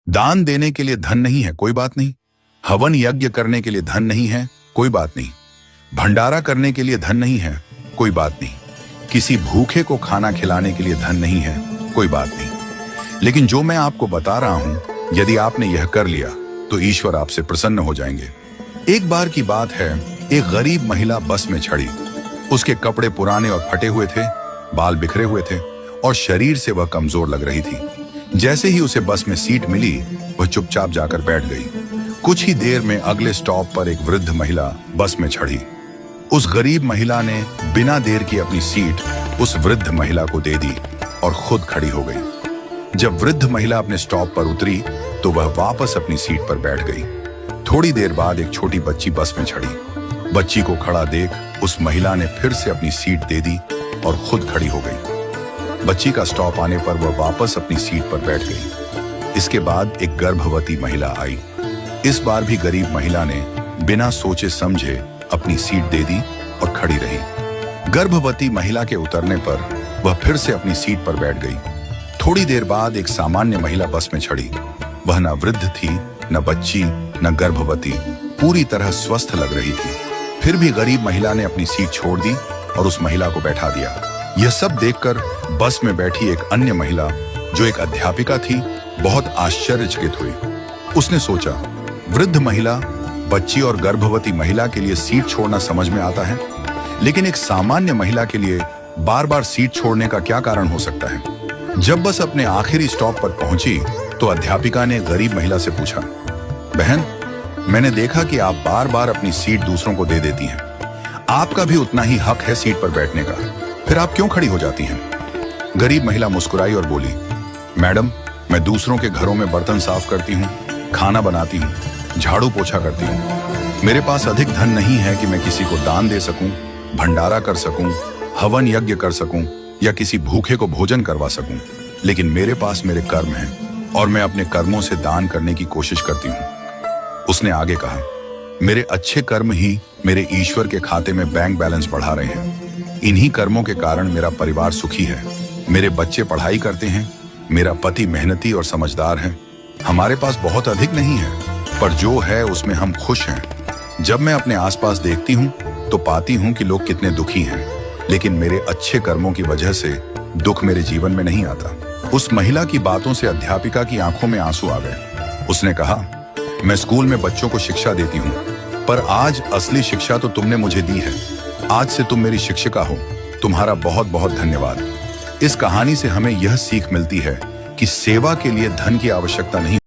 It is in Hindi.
दान देने के लिए धन नहीं है, कोई बात नहीं। हवन यज्ञ करने के लिए धन नहीं है, कोई बात नहीं। भंडारा करने के लिए धन नहीं है, कोई बात नहीं। किसी भूखे को खाना खिलाने के लिए धन नहीं है, कोई बात नहीं। लेकिन जो मैं आपको बता रहा हूं, यदि आपने यह कर लिया तो ईश्वर आपसे प्रसन्न हो जाएंगे। एक बार की बात है, एक गरीब महिला बस में चढ़ी। उसके कपड़े पुराने और फटे हुए थे, बाल बिखरे हुए थे और शरीर से वह कमजोर लग रही थी। जैसे ही उसे बस में सीट मिली, वह चुपचाप जाकर बैठ गई। कुछ ही देर में अगले स्टॉप पर एक वृद्ध महिला बस में चढ़ी। उस गरीब महिला ने बिना देर की अपनी सीट उस वृद्ध महिला को दे दी और खुद खड़ी हो गई। जब वृद्ध महिला अपने स्टॉप पर उतरी तो वह वापस अपनी सीट पर बैठ गई। थोड़ी देर बाद एक छोटी बच्ची बस में चढ़ी। बच्ची को खड़ा देख उस महिला ने फिर से अपनी सीट दे दी और खुद खड़ी हो गई। बच्ची का स्टॉप आने पर वह वापस अपनी सीट पर बैठ गई। इसके बाद एक गर्भवती महिला आई। इस बार भी गरीब महिला ने बिना सोचे समझे अपनी सीट दे दी और खड़ी रही। गर्भवती महिला के उतरने पर वह फिर से अपनी सीट पर बैठ गई। थोड़ी देर बाद एक सामान्य महिला बस में चढ़ी। वह न वृद्ध थी, न बच्ची, न गर्भवती, पूरी तरह स्वस्थ लग रही थी। फिर भी गरीब महिला ने अपनी सीट छोड़ दी और उस महिला को बैठा दिया। यह सब देखकर बस में बैठी एक अन्य महिला, जो एक अध्यापिका थी, बहुत आश्चर्यचकित हुई। उसने सोचा, वृद्ध महिला, बच्ची और गर्भवती महिला के लिए सीट छोड़ना समझ में आता है, लेकिन एक सामान्य महिला के लिए बार बार सीट छोड़ने का क्या कारण हो सकता है। जब बस अपने आखिरी स्टॉप पर पहुंची तो अध्यापिका ने गरीब महिला से पूछा, बहन, मैंने देखा कि आप बार बार अपनी सीट दूसरों को दे देती हैं। आपका भी उतना ही हक है सीट पर बैठने का, फिर आप क्यों खड़ी हो जाती हैं? गरीब महिला मुस्कुराई और बोली, मैडम, मैं दूसरों के घरों में बर्तन साफ करती हूँ, खाना बनाती हूँ, झाड़ू पोछा करती हूँ। मेरे पास अधिक धन नहीं है कि मैं किसी को दान दे सकूं, भंडारा कर सकूं, हवन यज्ञ कर सकूं या किसी भूखे को भोजन करवा सकूं। लेकिन मेरे पास मेरे कर्म हैं और मैं अपने कर्मों से दान करने की कोशिश करती हूँ। उसने आगे कहा, मेरे अच्छे कर्म ही मेरे ईश्वर के खाते में बैंक बैलेंस बढ़ा रहे हैं। इन्हीं कर्मों के कारण मेरा परिवार सुखी है। मेरे बच्चे पढ़ाई करते हैं, मेरा पति मेहनती और समझदार है। हमारे पास बहुत अधिक नहीं है, पर जो है उसमें हम खुश हैं। जब मैं अपने आसपास देखती हूँ तो पाती हूँ कि लोग कितने दुखी हैं, लेकिन मेरे अच्छे कर्मों की वजह से दुख मेरे जीवन में नहीं आता। उस महिला की बातों से अध्यापिका की आंखों में आंसू आ गए। उसने कहा, मैं स्कूल में बच्चों को शिक्षा देती हूँ, पर आज असली शिक्षा तो तुमने मुझे दी है। आज से तुम मेरी शिक्षिका हो। तुम्हारा बहुत बहुत धन्यवाद। इस कहानी से हमें यह सीख मिलती है कि सेवा के लिए धन की आवश्यकता नहीं।